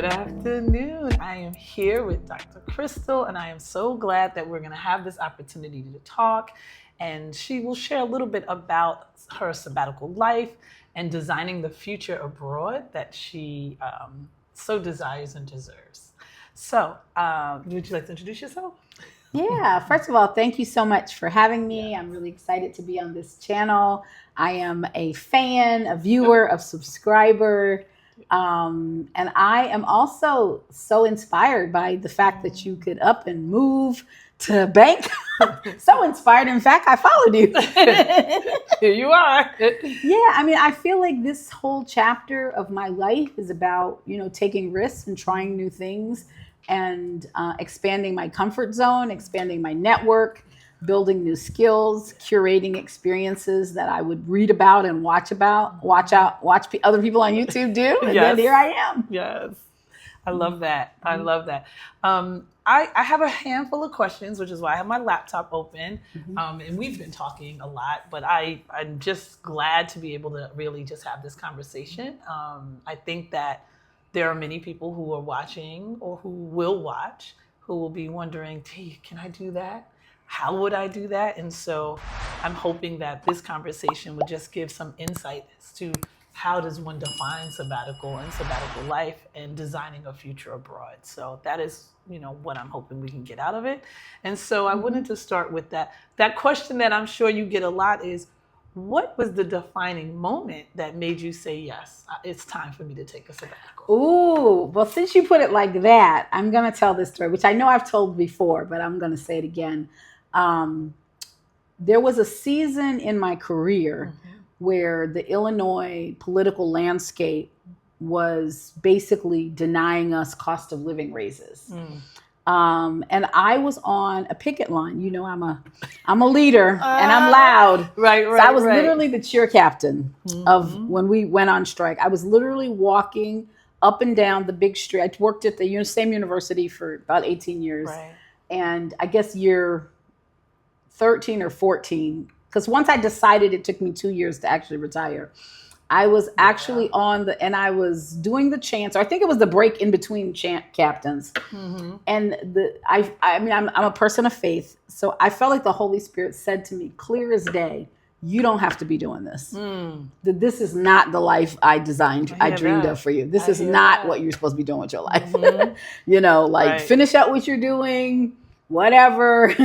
afternoon. I am here with Dr. Crystal, and I am so glad that we're going to have this opportunity to talk. And she will share a little bit about her sabbatical life and designing the future abroad that she so desires and deserves. So, would you like to introduce yourself? Yeah, first of all, thank you so much for having me. I'm really excited to be on this channel. I am a fan, a viewer, a subscriber. And I am also so inspired by the fact that you could up and move to Bangkok. So inspired. In fact, I followed you. Here you are. Yeah, I mean, I feel like this whole chapter of my life is about, taking risks and trying new things and expanding my comfort zone, expanding my network, building new skills, curating experiences that I would read about and watch other people on YouTube do, and Yes. then here I am. Yes. I love that. I love that. I have a handful of questions, which is why I have my laptop open. And we've been talking a lot, but I'm just glad to be able to really just have this conversation. I think that there are many people who are watching or who will watch who will be wondering, can I do that? How would I do that? And so I'm hoping that this conversation would just give some insight as to how does one define sabbatical and sabbatical life and designing a future abroad. So that is, what I'm hoping we can get out of it. And so I wanted to start with that. That question that I'm sure you get a lot is, what was the defining moment that made you say, yes, it's time for me to take a sabbatical? Ooh, well, since you put it like that, I'm going to tell this story, which I know I've told before, but I'm going to say it again. There was a season in my career where the Illinois political landscape was basically denying us cost of living raises. And I was on a picket line. I'm a leader and I'm loud. Right. So I was literally the cheer captain of when we went on strike. I was literally walking up and down the big street. I worked at the same university for about 18 years. Right. And I guess year 13 or 14, because once I decided, it took me 2 years to actually retire. I was actually and I was doing the chants. Or I think it was the break in between chant captains. And I'm a person of faith. So I felt like the Holy Spirit said to me, clear as day, you don't have to be doing this. That this is not the life I designed, I dreamed of for you. This is not what you're supposed to be doing with your life. Finish out what you're doing, whatever.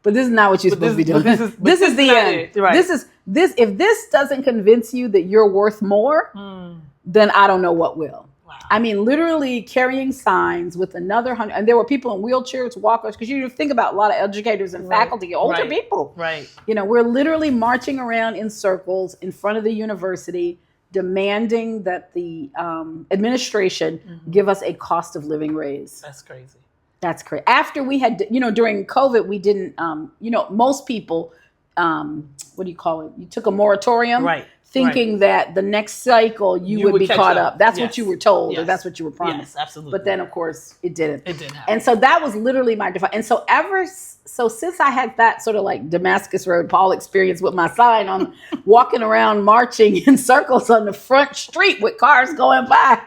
But this is not what you're supposed to be doing. This is the end. Right. If this doesn't convince you that you're worth more, then I don't know what will. Wow. I mean, literally carrying signs with another 100, and there were people in wheelchairs, walkers, because you think about a lot of educators and faculty, older people. Right. We're literally marching around in circles in front of the university, demanding that the administration give us a cost of living raise. That's crazy. That's correct. After we had, during COVID, we didn't, most people, what do you call it? You took a moratorium, thinking that the next cycle you would be caught up. That's what you were told, or that's what you were promised. Yes, absolutely. But then, of course, it didn't. It didn't happen. And so that was literally my define. And so since I had that sort of like Damascus Road Paul experience with my sign on, walking around marching in circles on the front street with cars going by,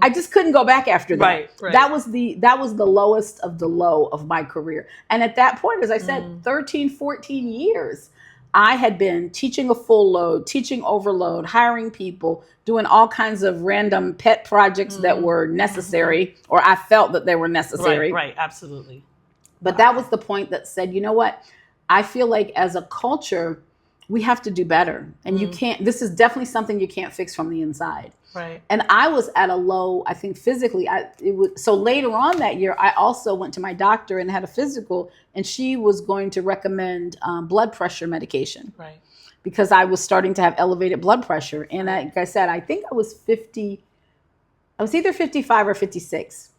I just couldn't go back after that. Right. That was the lowest of the low of my career. And at that point, as I said, 13, 14 years, I had been teaching a full load, teaching overload, hiring people, doing all kinds of random pet projects that were necessary, or I felt that they were necessary. Right, absolutely. But that was the point that said, you know what? I feel like as a culture, we have to do better. And you can't, this is definitely something you can't fix from the inside. Right. And I was at a low, I think physically, so later on that year, I also went to my doctor and had a physical, and she was going to recommend blood pressure medication. Right. Because I was starting to have elevated blood pressure. And like I said, I think I was either 55 or 56.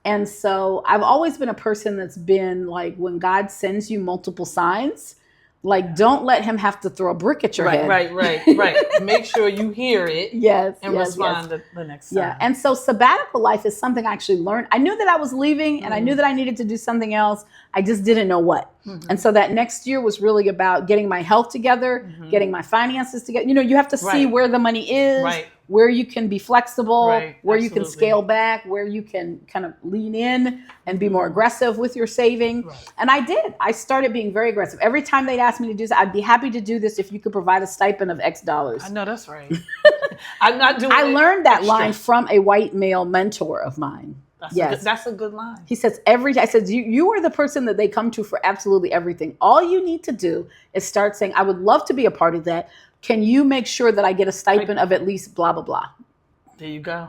And so I've always been a person that's been like, when God sends you multiple signs, Like, don't let him have to throw a brick at your head. Right. Make sure you hear it. And respond to the next time. Yeah. And so sabbatical life is something I actually learned. I knew that I was leaving and I knew that I needed to do something else. I just didn't know what. And so that next year was really about getting my health together, getting my finances together. You know, you have to see where the money is, where you can be flexible, Right. where you can Absolutely. scale back, where you can kind of lean in and be more aggressive with your saving. Right. And I did. I started being very aggressive. Every time they'd ask me to do this, I'd be happy to do this if you could provide a stipend of X dollars. I know that's right. I'm not doing I it learned that extra. line from a white male mentor of mine. That's a good line. He says I said, you are the person that they come to for absolutely everything. All you need to do is start saying, I would love to be a part of that. Can you make sure that I get a stipend of at least blah, blah, blah? There you go.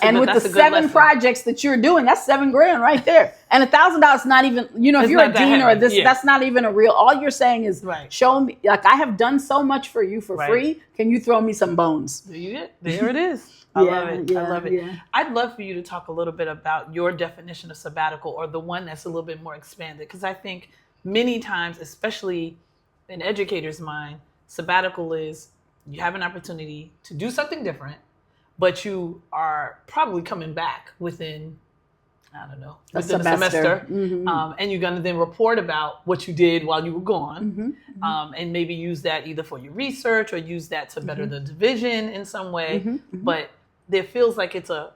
And with the 7 projects that you're doing, that's $7,000 right there. And $1,000 not even, if you're a dean or this, that's not even a real, all you're saying is show me, like I have done so much for you for free. Can you throw me some bones? There it is. I love it. I love it. Yeah. I'd love for you to talk a little bit about your definition of sabbatical, or the one that's a little bit more expanded. Because I think many times, especially in educators' mind, sabbatical is you have an opportunity to do something different, but you are probably coming back within a semester. Mm-hmm. And you're going to then report about what you did while you were gone, and maybe use that either for your research or use that to better the division in some way. But there feels like it's a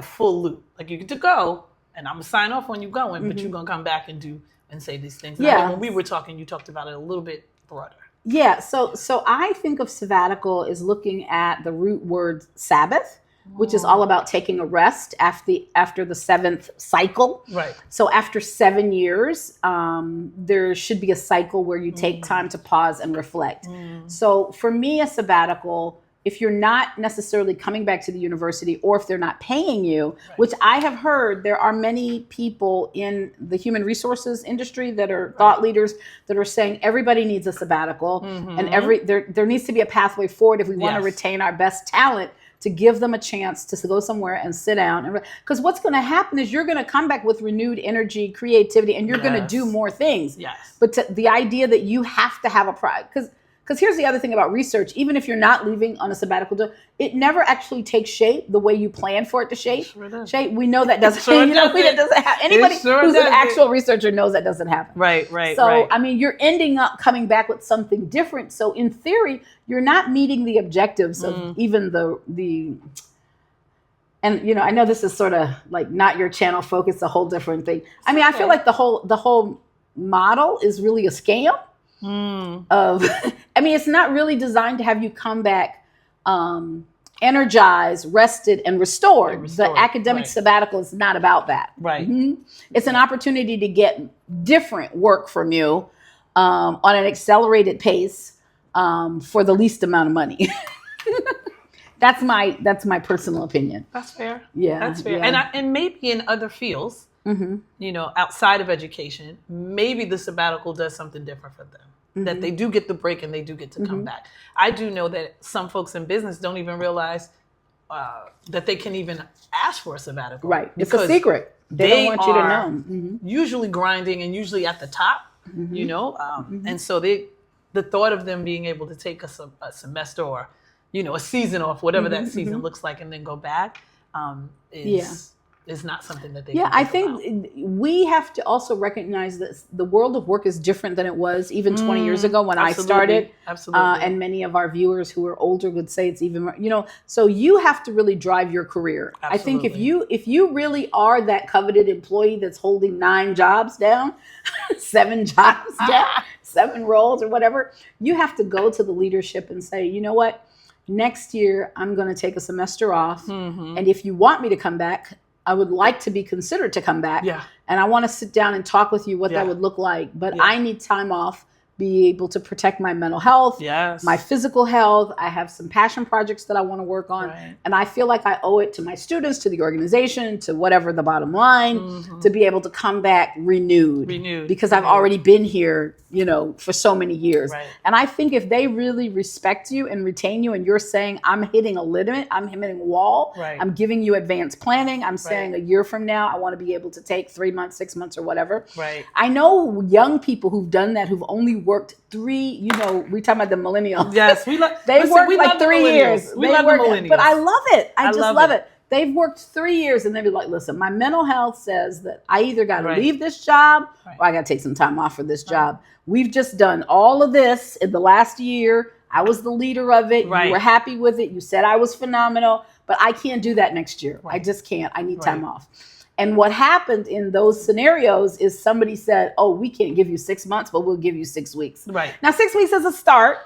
full loop. Like you get to go, and I'm gonna sign off when you're going, but you're gonna come back and say these things. And I think when we were talking, you talked about it a little bit broader. Yeah, so I think of sabbatical as looking at the root word Sabbath, which is all about taking a rest after the 7th cycle. Right. So after 7 years, there should be a cycle where you take time to pause and reflect. So for me, a sabbatical, if you're not necessarily coming back to the university, or if they're not paying you, which I have heard there are many people in the human resources industry that are thought leaders that are saying everybody needs a sabbatical, and there needs to be a pathway forward if we want to retain our best talent, to give them a chance to go somewhere and sit down. Because what's going to happen is you're going to come back with renewed energy, creativity, and you're going to do more things. Yes. But the idea that you have to have a pride, because here's the other thing about research, even if you're not leaving on a sabbatical, it never actually takes shape the way you plan for it to shape. Shape. We know that doesn't that doesn't happen. Anybody who's an actual researcher knows that doesn't happen. Right. So, I mean, you're ending up coming back with something different. So in theory, you're not meeting the objectives of even the and I know this is sort of like not your channel focus, a whole different thing. I mean, I feel like the whole model is really a scam. It's not really designed to have you come back energized, rested, and restored. The academic sabbatical is not about that. Right. It's an opportunity to get different work from you on an accelerated pace for the least amount of money. That's my personal opinion. That's fair. Yeah, that's fair. Yeah. And maybe in other fields, outside of education, maybe the sabbatical does something different for them. That they do get the break and they do get to come back. I do know that some folks in business don't even realize that they can even ask for a sabbatical. Right. It's a secret. They don't want you to know. Usually grinding and usually at the top, and so the thought of them being able to take a semester or, a season off, whatever that season looks like, and then go back is not something that they can I think we have to also recognize that the world of work is different than it was even 20 years ago when I started. Absolutely. And many of our viewers who are older would say it's even more, so you have to really drive your career. Absolutely. I think if you really are that coveted employee that's holding 9 jobs down, 7 jobs down, 7 roles or whatever, you have to go to the leadership and say, you know what, next year I'm going to take a semester off. And if you want me to come back, I would like to be considered to come back. Yeah. And I want to sit down and talk with you what that would look like. But I need time off, be able to protect my mental health, my physical health. I have some passion projects that I want to work on. Right. And I feel like I owe it to my students, to the organization, to whatever the bottom line, to be able to come back renewed. Because I've already been here, for so many years. Right. And I think if they really respect you and retain you and you're saying, I'm hitting a limit, I'm hitting a wall, I'm giving you advanced planning, I'm saying a year from now, I want to be able to take 3 months, 6 months or whatever. Right. I know young people who've done that, who've only worked 3, we're talking about the millennials. Yes, we worked like 3 years. We love the millennials. But I love it. I just love it. They've worked 3 years and they'd be like, listen, my mental health says that I either got to leave this job or I got to take some time off for this job. We've just done all of this in the last year. I was the leader of it. Right. You were happy with it. You said I was phenomenal, but I can't do that next year. Right. I just can't. I need time off. And what happened in those scenarios is somebody said, oh, we can't give you 6 months, but we'll give you 6 weeks. Right. Now, 6 weeks is a start.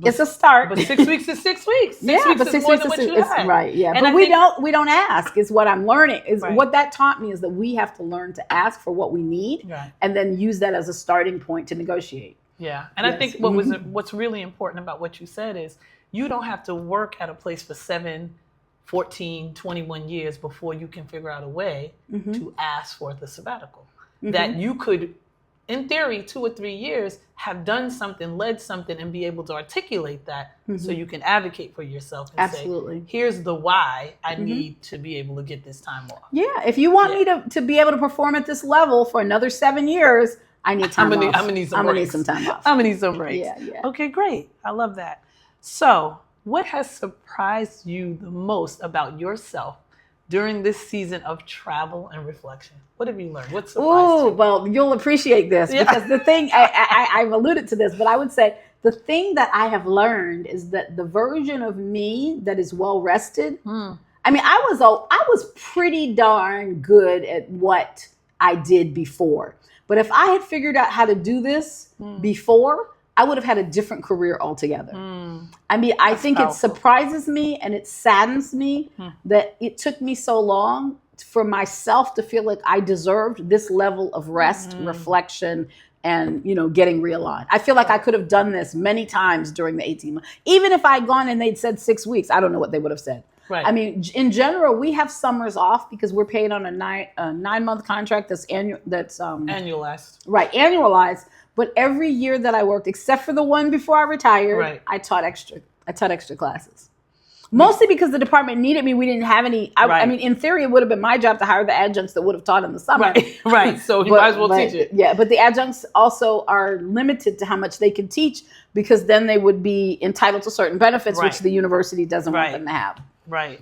It's a start. But 6 weeks is 6 weeks. 6 weeks but is 6 more weeks than what is you had. right. Yeah, And but I we don't ask. Is what I'm learning. Is Right. what that taught me is that we have to learn to ask for what we need, Right. and then use that as a starting point to negotiate. Yeah. And I think what's really important about what you said is you don't have to work at a place for 7, 14, 21 years before you can figure out a way to ask for the sabbatical. That you could, in theory, 2 or 3 years, have done something, led something, and be able to articulate that so you can advocate for yourself and Absolutely. say, here's the why I need to be able to get this time off. Yeah, if you want me to be able to perform at this level for another 7 years, I need time off. I'm gonna need some time off. I'm gonna need some breaks. Yeah. Okay, great. I love that. So, what has surprised you the most about yourself during this season of travel and reflection? What have you learned? What surprised you? Well, you'll appreciate this because the thing, I've alluded to this, but I would say the thing that I have learned is that the version of me that is well rested. I mean, I was pretty darn good at what I did before. But if I had figured out how to do this before, I would have had a different career altogether. I mean, I think it surprises me and it saddens me that it took me so long for myself to feel like I deserved this level of rest, reflection, and, getting realigned. I feel like I could have done this many times during the 18 months. Even if I'd gone and they'd said 6 weeks, I don't know what they would have said. Right. I mean, in general, we have summers off because we're paid on a 9-month contract that's Annualized. Right, annualized. But every year that I worked, except for the one before I retired, I taught extra classes. Mostly because the department needed me. We didn't have any. I mean, in theory, it would have been my job to hire the adjuncts that would have taught in the summer. Right. So you might as well teach it. Yeah, but the adjuncts also are limited to how much they can teach because then they would be entitled to certain benefits, which the university doesn't want them to have. Right.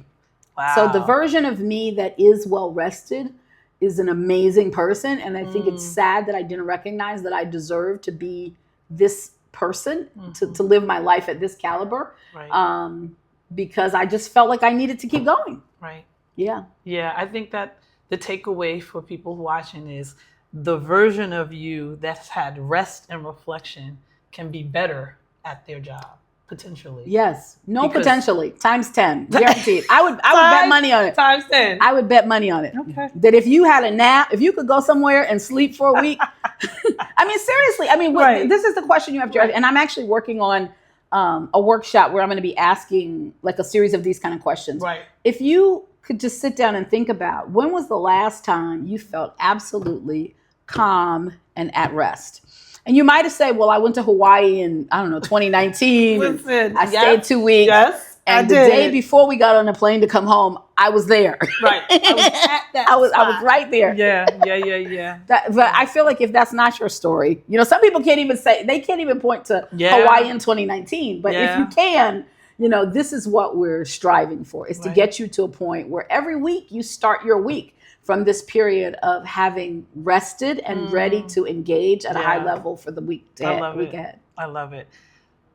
Wow. So the version of me that is well rested is an amazing person. And I think it's sad that I didn't recognize that I deserve to be this person, to live my life at this caliber. Right. Because I just felt like I needed to keep going. Right. Yeah. Yeah. I think that the takeaway for people watching is the version of you that's had rest and reflection can be better at their job. Potentially. Yes. No, potentially. Times 10. Guaranteed. I would bet money on it. Times 10. I would bet money on it. Okay. That if you had a nap, if you could go somewhere and sleep for a week. I mean, seriously. I mean, this is the question you have to ask. And I'm actually working on a workshop where I'm going to be asking like a series of these kind of questions. Right. If you could just sit down and think about when was the last time you felt absolutely calm and at rest? And you might have said, well, I went to Hawaii in, 2019. Listen, I stayed 2 weeks. Yes, and the day before we got on the plane to come home, I was there. Right. I was at that I was right there. Yeah. But I feel like if that's not your story, some people can't even point to Hawaii in 2019. But if you can, this is what we're striving for, is to get you to a point where every week you start your week from this period of having rested and ready to engage at a high level for the week ahead. I love it.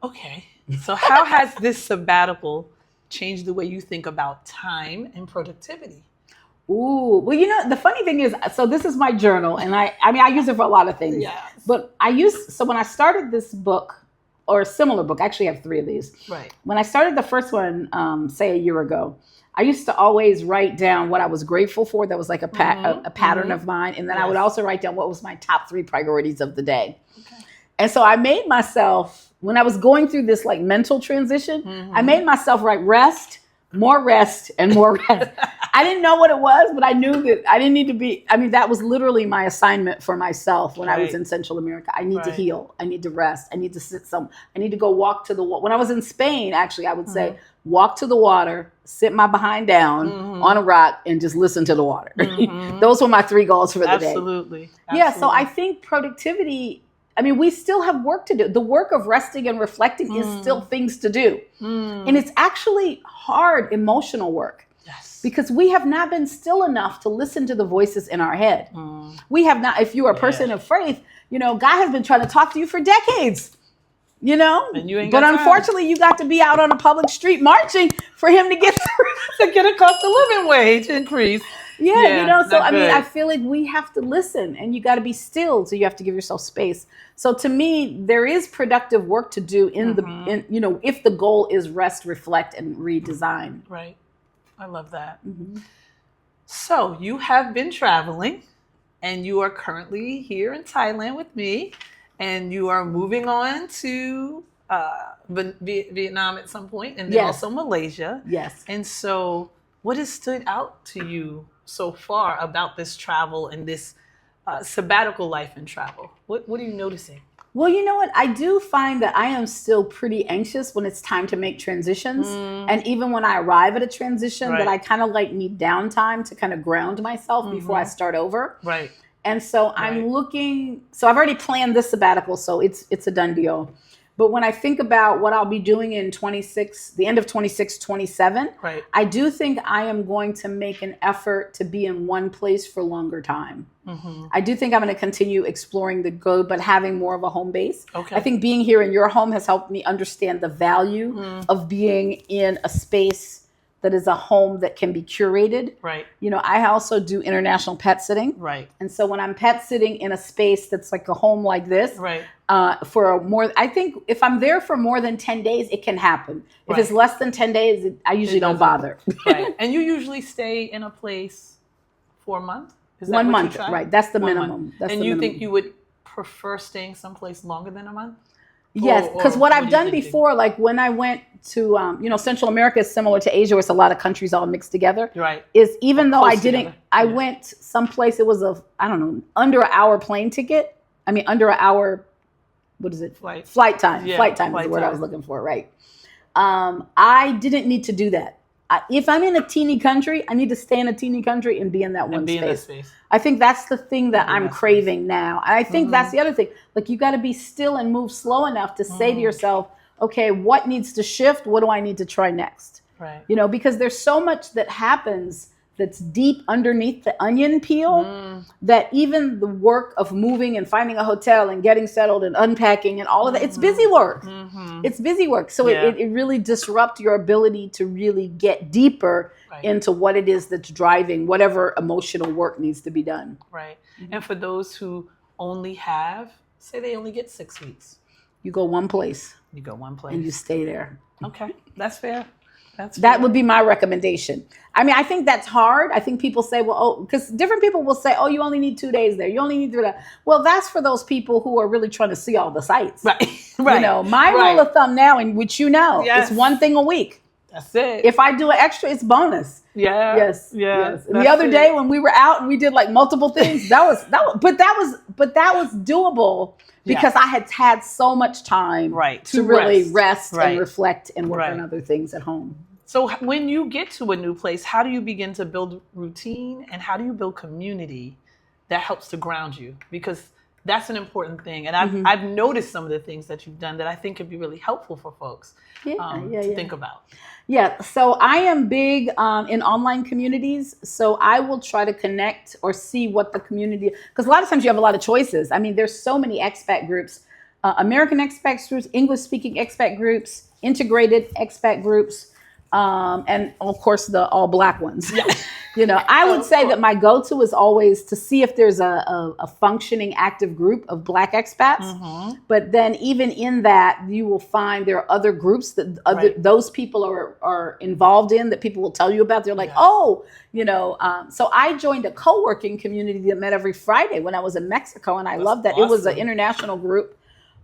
Okay. So how has this sabbatical changed the way you think about time and productivity? Ooh, well, the funny thing is, so this is my journal, and I use it for a lot of things. Yes. But when I started this book, or a similar book, I actually have 3 of these. Right. When I started the first one, say a year ago, I used to always write down what I was grateful for. That was like a pattern of mine. And then I would also write down what was my top 3 priorities of the day. Okay. And so I made myself, when I was going through this like mental transition, I made myself write rest, more rest, and more rest. I didn't know what it was, but I knew that I didn't need to be, that was literally my assignment for myself when I was in Central America. I need to heal. I need to rest. I need to I need to go walk to the water. When I was in Spain, actually, I would say, walk to the water, sit my behind down on a rock, and just listen to the water. Those were my 3 goals for the day. Absolutely. Yeah, so I think productivity, we still have work to do. The work of resting and reflecting is still things to do. And it's actually hard emotional work. Yes. Because we have not been still enough to listen to the voices in our head. We have not, if you are a person of faith, God has been trying to talk to you for decades. you know. And you ain't but got time. unfortunately, you got to be out on a public street marching for him to get to get a cost of living wage increase. Yeah, you know, so I mean, good. I feel like we have to listen and you got to be still. So you have to give yourself space. So to me, there is productive work to do in you know, if the goal is rest, reflect, and redesign. Right. I love that. So you have been traveling and you are currently here in Thailand with me and you are moving on to Vietnam at some point and then also Malaysia. Yes. And so what has stood out to you so far about this travel and this sabbatical life and travel? What are you noticing? Well, you know what? I do find that I am still pretty anxious when it's time to make transitions. And even when I arrive at a transition, that I kind of like need downtime to kind of ground myself before I start over. Right. And so I'm looking, so I've already planned this sabbatical, so it's a done deal. But when I think about what I'll be doing in the end of 26, 27, I do think I am going to make an effort to be in one place for longer time. I do think I'm going to continue exploring the globe, but having more of a home base. I think being here in your home has helped me understand the value of being in a space that is a home that can be curated. You know, I also do international pet sitting. And so when I'm pet sitting in a space that's like a home like this, I think if I'm there for more than 10 days, it can happen. If it's less than 10 days, I usually don't bother. And you usually stay in a place for a month? Is that 1 month, right? That's the minimum. And you think you would prefer staying someplace longer than a month? Yes, because what I've done before, like when I went to, you know, Central America is similar to Asia, where it's a lot of countries all mixed together. Is even though I didn't, I went someplace, it was under an hour plane ticket. I mean, under an hour, what is it? Flight time. Flight time is the word I was looking for, right? I didn't need to do that. If I'm in a teeny country, I need to stay in a teeny country and be in that one space. I think that's the thing that I'm craving now. And I think that's the other thing. Like, you got to be still and move slow enough to say to yourself, okay, what needs to shift? What do I need to try next? You know, because there's so much that happens that's deep underneath the onion peel that even the work of moving and finding a hotel and getting settled and unpacking and all of that, it's busy work. It's busy work. So it really disrupts your ability to really get deeper into what it is that's driving whatever emotional work needs to be done. And for those who only have, say they only get 6 weeks. You go one place. And you stay there. Okay. That's fair. That would be my recommendation. I mean, I think that's hard. I think people say, well, because different people will say, oh, you only need 2 days there. You only need 3 days. Well, that's for those people who are really trying to see all the sites. You know, my rule of thumb now, in which you know, is one thing a week. That's it. If I do an extra, it's bonus. Yes. And the other day when we were out and we did like multiple things, that was doable because I had so much time to really rest and reflect and work on other things at home. So when you get to a new place, how do you begin to build routine and how do you build community that helps to ground you? Because that's an important thing. And I've noticed some of the things that you've done that I think could be really helpful for folks to think about. So I am big in online communities. So I will try to connect or see what the community, because a lot of times you have a lot of choices. I mean, there's so many expat groups, American expat groups, English speaking expat groups, integrated expat groups, and of course the all Black ones. You know, I would say that my go-to is always to see if there's a functioning active group of Black expats. But then even in that, you will find there are other groups that those people are involved in that people will tell you about. They're like, oh, you know, so I joined a co-working community that met every Friday when I was in Mexico. And I loved that. Awesome. It was an international group.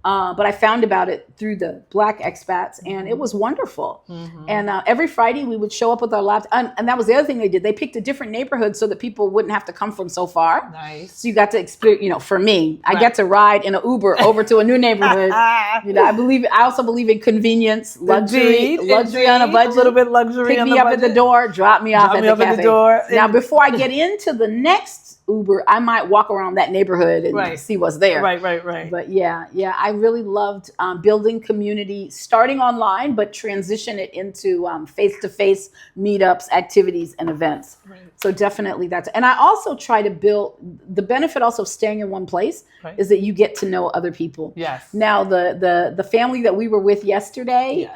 But I found about it through the Black expats, and it was wonderful. And every Friday we would show up with our laptop, and that was the other thing they did. They picked a different neighborhood so that people wouldn't have to come from so far. So you got to experience, you know, for me, I get to ride in an Uber over to a new neighborhood. You know, I also believe in convenience, luxury on a budget. A little bit luxury. Pick me up at the door, drop me off at the cafe. Now, before I get into the next Uber. I might walk around that neighborhood and see what's there. Right. But yeah, I really loved building community, starting online, but transition it into face-to-face meetups, activities, and events. Right. So definitely that's, and I also try to build, the benefit also of staying in one place is that you get to know other people. Yes. Now the family that we were with yesterday,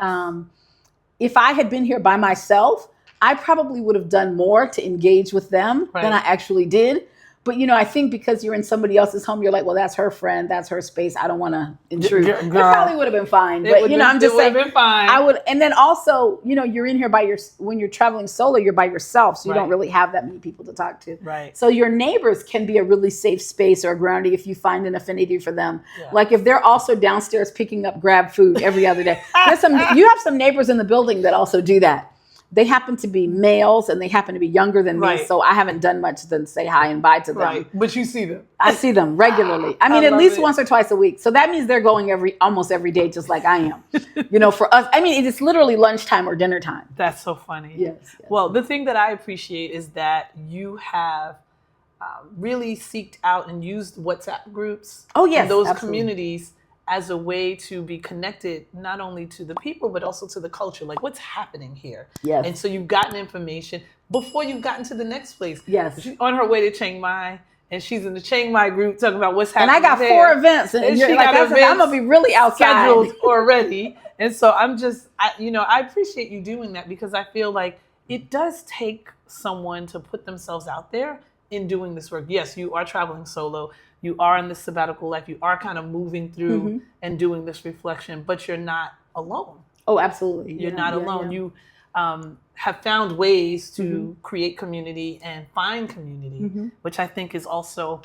if I had been here by myself, I probably would have done more to engage with them than I actually did. But, I think because you're in somebody else's home, you're like, well, that's her friend. That's her space. I don't want to intrude. Girl, it probably would have been fine. But, I'm just saying, been fine. I would. And then also, you're in here when you're traveling solo, you're by yourself. So you don't really have that many people to talk to. Right. So your neighbors can be a really safe space or grounding if you find an affinity for them. Yeah. Like if they're also downstairs picking up grab food every other day. You have some neighbors in the building that also do that. They happen to be males and they happen to be younger than me. So I haven't done much than say hi and bye to them. Right. But you see them. I see them regularly. I mean, at least once or twice a week. So that means they're going almost every day, just like I am. For us, I mean, it's literally lunchtime or dinner time. That's so funny. Yes. Well, the thing that I appreciate is that you have really seeked out and used WhatsApp groups. Oh, yes. And those absolutely. communities as a way to be connected not only to the people, but also to the culture. Like, what's happening here? Yes. And so you've gotten information before you've gotten to the next place. Yes. She's on her way to Chiang Mai, and she's in the Chiang Mai group talking about what's happening. And I got there. 4 events. And you're like, I'm going to be really outside. Scheduled already. And so I appreciate you doing that because I feel like it does take someone to put themselves out there in doing this work. Yes, you are traveling solo. You are in this sabbatical life. You are kind of moving through and doing this reflection, but you're not alone. Oh, absolutely. You're not alone. Yeah. You have found ways to create community and find community, which I think is also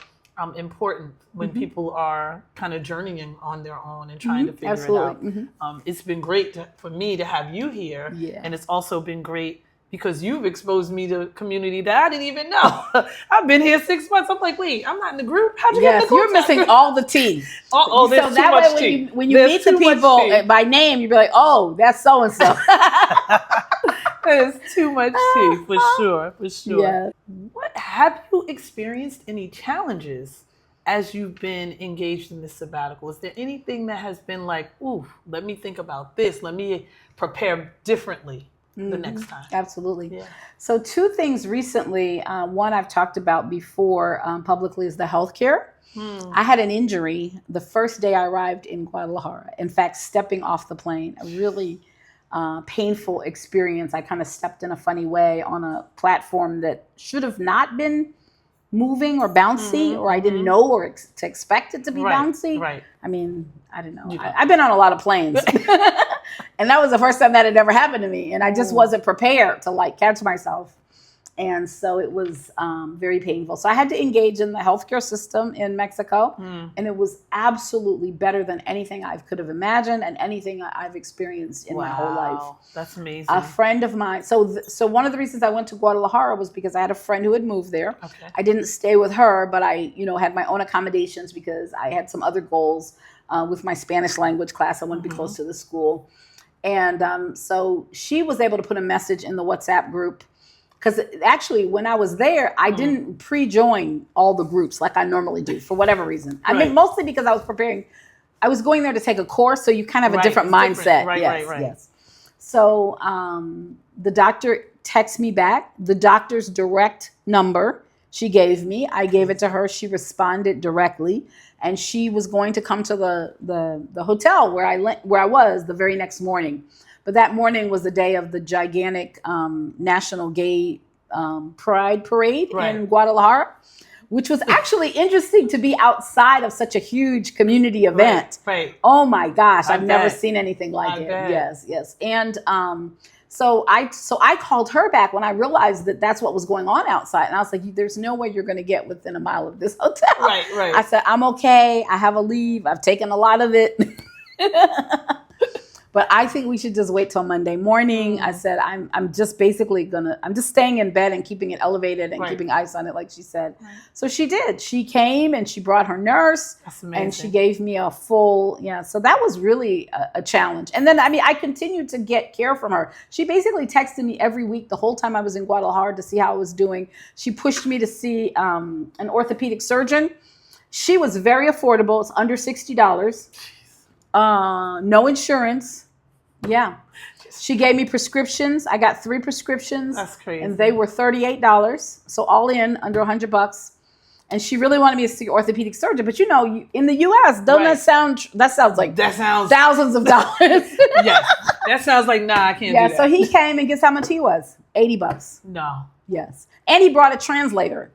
important when people are kind of journeying on their own and trying to figure it out. It's been great for me to have you here. Yeah. And it's also been great because you've exposed me to a community that I didn't even know. I've been here 6 months. I'm like, wait, I'm not in the group. How'd you get in the group? You're missing all the tea. There's so that too way much tea. When you meet the people by name, you'd be like, oh, that's so-and-so. There's too much tea, for sure. Yeah. What have you experienced any challenges as you've been engaged in this sabbatical? Is there anything that has been like, ooh, let me think about this. Let me prepare differently the next time? Absolutely. Yeah. So 2 things recently. One I've talked about before publicly is the healthcare. I had an injury the first day I arrived in Guadalajara. In fact, stepping off the plane, a really painful experience. I kind of stepped in a funny way on a platform that should have not been moving or bouncy, or I didn't know or to expect it to be bouncy. Right. I mean, I don't know. I've been on a lot of planes. And that was the first time that had ever happened to me. And I just wasn't prepared to catch myself. And so it was very painful. So I had to engage in the healthcare system in Mexico. And it was absolutely better than anything I could have imagined and anything I've experienced in my whole life. That's amazing. A friend of mine. So one of the reasons I went to Guadalajara was because I had a friend who had moved there. Okay. I didn't stay with her, but I had my own accommodations because I had some other goals with my Spanish language class. I wanted to be close to the school. And so she was able to put a message in the WhatsApp group. Because actually, when I was there, I didn't pre-join all the groups like I normally do for whatever reason. I mean, mostly because I was preparing. I was going there to take a course, so you kind of have a different mindset. Right. Yes. So the doctor texted me back. The doctor's direct number she gave me. I gave it to her. She responded directly, and she was going to come to the hotel where I was the very next morning. But that morning was the day of the gigantic National Gay Pride Parade in Guadalajara, which was actually interesting to be outside of such a huge community event. Right. Oh my gosh, I've never seen anything like it. Yes. And so I called her back when I realized that that's what was going on outside. And I was like, there's no way you're going to get within a mile of this hotel. Right. I said, I'm okay. I have a leave. I've taken a lot of it. But I think we should just wait till Monday morning. I said, I'm just basically I'm just staying in bed and keeping it elevated and keeping ice on it, like she said. Right. So she did. She came and she brought her nurse. That's amazing. And she gave me a full, so that was really a challenge. And then, I continued to get care from her. She basically texted me every week the whole time I was in Guadalajara to see how I was doing. She pushed me to see an orthopedic surgeon. She was very affordable. It's under $60. No insurance. Yeah. She gave me prescriptions. I got 3 prescriptions. That's crazy. And they were $38. So all in, under $100. And she really wanted me to see an orthopedic surgeon. But in the U.S., doesn't that sound like thousands of dollars? Yes. That sounds like, nah, I can't do that. Yeah, so he came and guess how much he was? $80. No. Yes. And he brought a translator.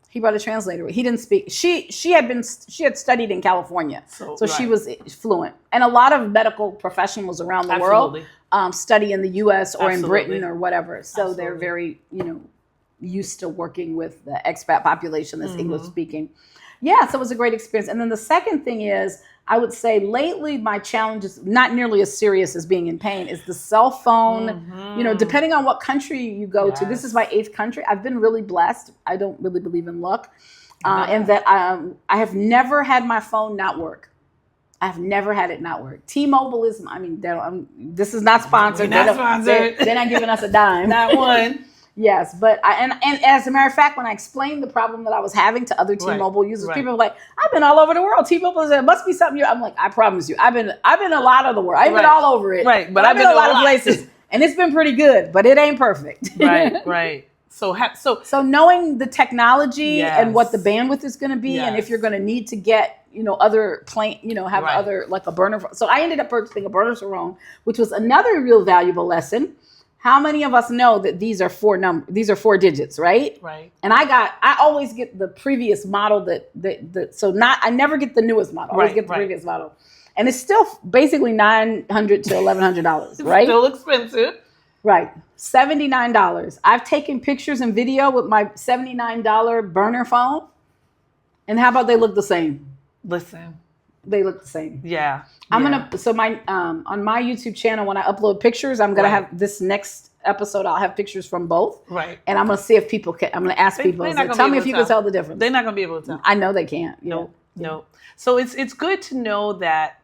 He didn't speak. She had studied in California, so she was fluent. And a lot of medical professionals around the world study in the U.S. or in Britain or whatever. So they're very, used to working with the expat population that's English speaking. Yeah, so it was a great experience. And then the second thing is, I would say lately my challenge is not nearly as serious as being in pain, is the cell phone. Depending on what country you go to. This is my 8th country. I've been really blessed. I don't really believe in luck. And that I have never had my phone not work. I've never had it not work. T-Mobile is, this is not sponsored. They're not giving us a dime. Not one. Yes, but and as a matter of fact, when I explained the problem that I was having to other T-Mobile users, people were like, "I've been all over the world. T-Mobile said, it must be something." I'm like, I promise you, I've been a lot of the world. I've been all over it, right? But I've been a lot of places, and it's been pretty good, but it ain't perfect. Right. So knowing the technology and what the bandwidth is going to be, and if you're going to need to get other other like a burner phone. So I ended up purchasing a burner phone, which was another real valuable lesson. How many of us know that these are 4 digits, right? Right. And I always get the previous model I never get the newest model. I always get the previous model. And it's still basically $900 to $1,100, right? Still expensive. Right. $79. I've taken pictures and video with my $79 burner phone. And how about they look the same? Listen. They look the same. Yeah. On my YouTube channel, when I upload pictures, I'm gonna have this next episode. I'll have pictures from both. Right. And I'm gonna see if people can. I'm gonna ask people. Tell me if you can tell the difference. They're not gonna be able to tell. I know they can't. No. So it's good to know that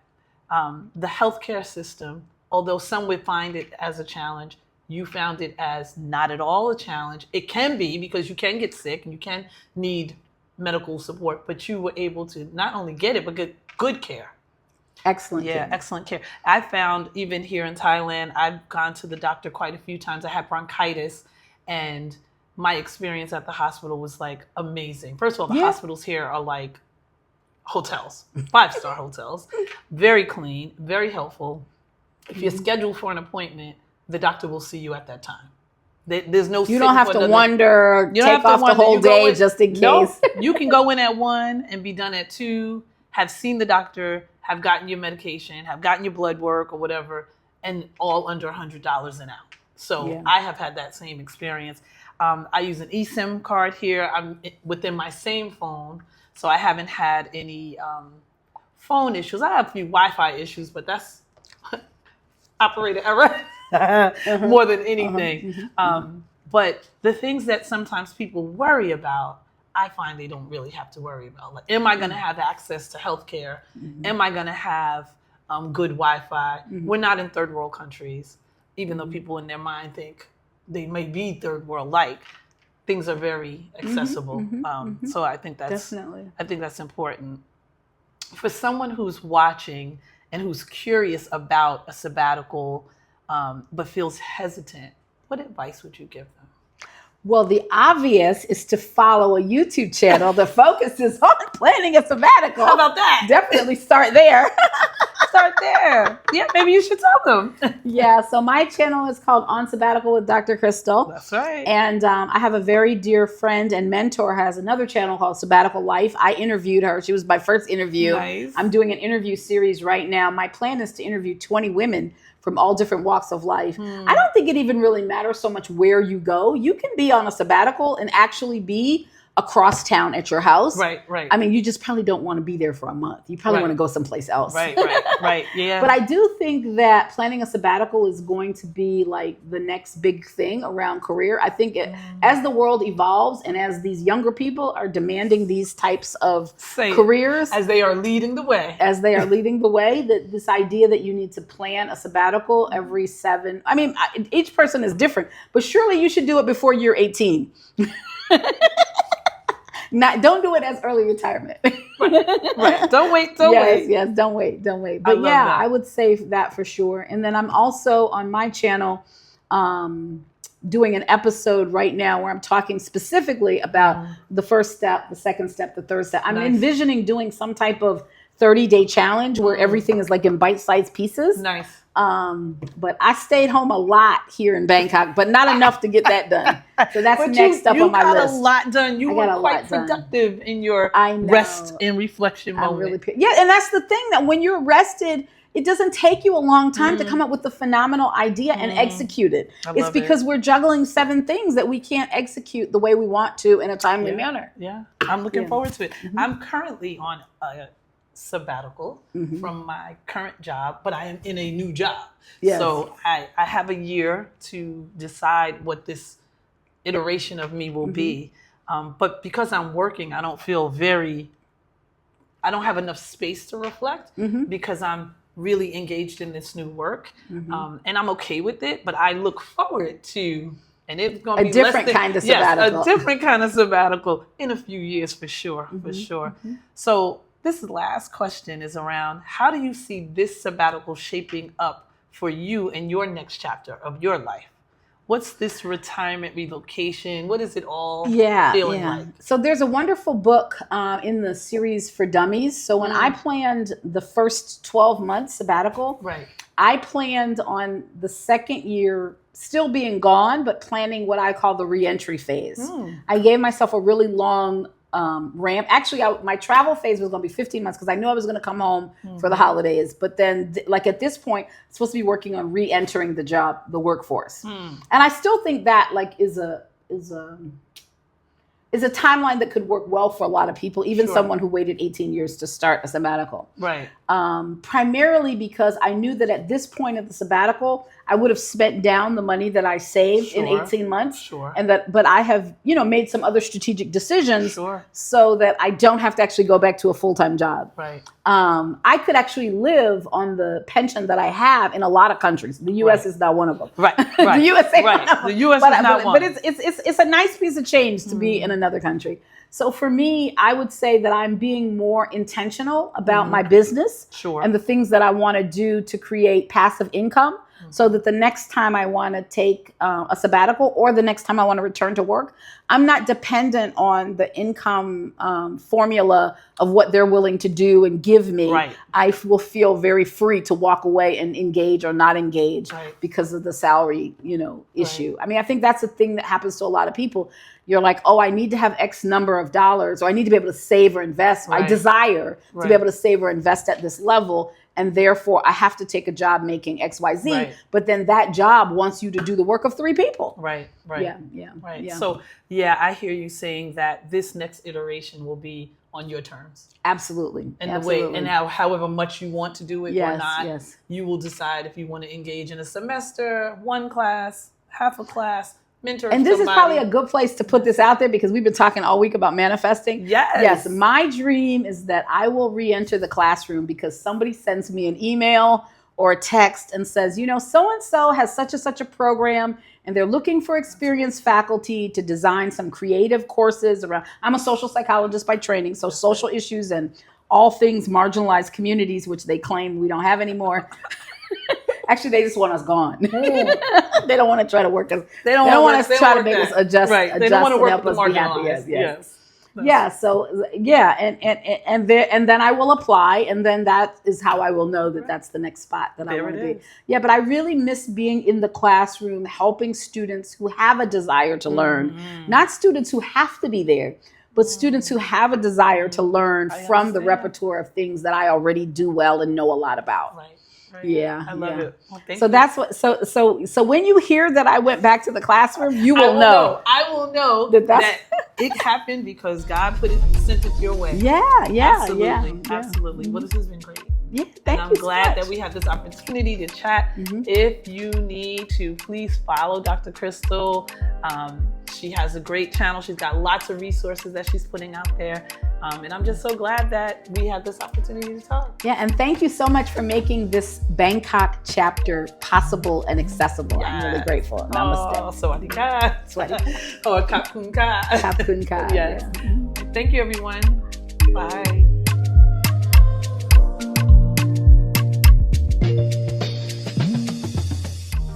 the healthcare system, although some would find it as a challenge, you found it as not at all a challenge. It can be, because you can get sick and you can need medical support, but you were able to not only get it, but get good care. Excellent care. Excellent care. I found even here in Thailand, I've gone to the doctor quite a few times. I had bronchitis, and my experience at the hospital was like amazing. First of all, the hospitals here are like hotels, 5-star hotels, very clean, very helpful. If you're scheduled for an appointment, the doctor will see you at that time. There's no. You don't have to wonder. Take off the whole day just in case. No, you can go in at 1 and be done at 2. Have seen the doctor, have gotten your medication, have gotten your blood work or whatever, and all under $100 an hour. So I have had that same experience. I use an eSIM card here. I'm within my same phone, so I haven't had any phone issues. I have a few Wi-Fi issues, but that's operator error more than anything. But the things that sometimes people worry about, I find they don't really have to worry about. Like, am I going to have access to healthcare? Am I going to have good Wi-Fi? We're not in third world countries, even though people in their mind think they may be third world like. Things are very accessible. So I think that's definitely. I think that's important. For someone who's watching and who's curious about a sabbatical, but feels hesitant, what advice would you give them? Well, the obvious is to follow a YouTube channel that focuses on planning a sabbatical. How about that? Definitely start there. Start there. Yeah, maybe you should tell them. Yeah, so my channel is called On Sabbatical with Dr. Crystal. That's right. And I have a very dear friend and mentor has another channel called Sabbatical Life. I interviewed her. She was my first interview. Nice. I'm doing an interview series right now. My plan is to interview 20 women from all different walks of life. I don't think it even really matters so much where you go. You can be on a sabbatical and actually be across town at your house. Right. I mean, you just probably don't want to be there for a month. You probably want to go someplace else. Right. Yeah. But I do think that planning a sabbatical is going to be like the next big thing around career. I think as the world evolves and as these younger people are demanding these types of careers. As they are leading the way. That this idea that you need to plan a sabbatical every 7. I mean, each person is different, but surely you should do it before you're 18. Don't do it as early retirement. Right. Don't wait. Yes, don't wait. But yeah, I would say that for sure. And then I'm also on my channel doing an episode right now where I'm talking specifically about the first step, the second step, the third step. I'm envisioning doing some type of 30-day challenge where everything is like in bite-sized pieces. Nice. But I stayed home a lot here in Bangkok, but not enough to get that done. So that's next up on my list. You got a lot done. You were quite productive in your rest and reflection moment. And that's the thing, that when you're rested, it doesn't take you a long time to come up with the phenomenal idea and execute it. It's because we're juggling 7 things that we can't execute the way we want to in a timely manner. Yeah, I'm looking forward to it. I'm currently on a sabbatical from my current job, but I am in a new job. Yes. So I have a year to decide what this iteration of me will be. But because I'm working, I don't have enough space to reflect because I'm really engaged in this new work. And I'm okay with it, but I look forward to, and it's going to be a different kind of sabbatical. Yes, a different kind of sabbatical in a few years for sure, So this last question is around, how do you see this sabbatical shaping up for you in your next chapter of your life? What's this retirement relocation? What is it all feeling like? So there's a wonderful book in the series for dummies. So when I planned the first 12 months sabbatical, I planned on the second year still being gone, but planning what I call the reentry phase. I gave myself a really long ramp. Actually, my travel phase was going to be 15 months because I knew I was going to come home for the holidays. But then, like at this point, I'm supposed to be working on re-entering the workforce. And I still think that like is a timeline that could work well for a lot of people, even someone who waited 18 years to start a sabbatical. Right. Primarily because I knew that at this point of the sabbatical, I would have spent down the money that I saved in 18 months. But I have, made some other strategic decisions so that I don't have to actually go back to a full-time job. Right. I could actually live on the pension that I have in a lot of countries. The U.S. is not one of them. Right. The USA. The U.S. is not one. But it's a nice piece of change to be in another country. So for me, I would say that I'm being more intentional about my business and the things that I want to do to create passive income. So that the next time I want to take a sabbatical or the next time I want to return to work, I'm not dependent on the income formula of what they're willing to do and give me. Right. I will feel very free to walk away and engage or not engage because of the salary, issue. I mean, I think that's a thing that happens to a lot of people. You're like, oh, I need to have X number of dollars, or I need to be able to save or invest. I desire to be able to save or invest at this level. And therefore, I have to take a job making X, Y, Z. Right. But then that job wants you to do the work of 3 people. Right. Yeah. So, I hear you saying that this next iteration will be on your terms. Absolutely. And the way, and however much you want to do it or not, you will decide if you want to engage in a semester, 1 class, half a class. And this is probably a good place to put this out there because we've been talking all week about manifesting. Yes. My dream is that I will re-enter the classroom because somebody sends me an email or a text and says, so-and-so has such and such a program and they're looking for experienced faculty to design some creative courses around. I'm a social psychologist by training, so social issues and all things marginalized communities, which they claim we don't have anymore. Actually, they just want us gone. They don't want to try to work us. They don't want us to try to make us adjust. Right. They don't want to work with the marginalized. Yes. Yeah. So and then I will apply, and then that is how I will know that that's the next spot that I want to be. Yeah. But I really miss being in the classroom, helping students who have a desire to learn, not students who have to be there, but students who have a desire to learn from the repertoire of things that I already do well and know a lot about. Right. Yeah. I love yeah. it. Well, thank So you. that's what. So when you hear that I went back to the classroom, you I will know. I will know That that, that's- it happened because God sent it your way. Yeah. Absolutely. Yeah. Absolutely. Well, this has been great. Yeah. And Thank I'm you so glad much. that we have this opportunity to chat. Mhm. If you need to, please follow Dr. Crystal. She has a great channel. She's got lots of resources that she's putting out there. And I'm just so glad that we had this opportunity to talk. Yeah, and thank you so much for making this Bangkok chapter possible and accessible. I'm really Yes. grateful. Namaste. Oh, sawadee ka. Sawadee Oh, kapun ka. Kapun ka. Yes. Yeah. Thank you, everyone. Bye.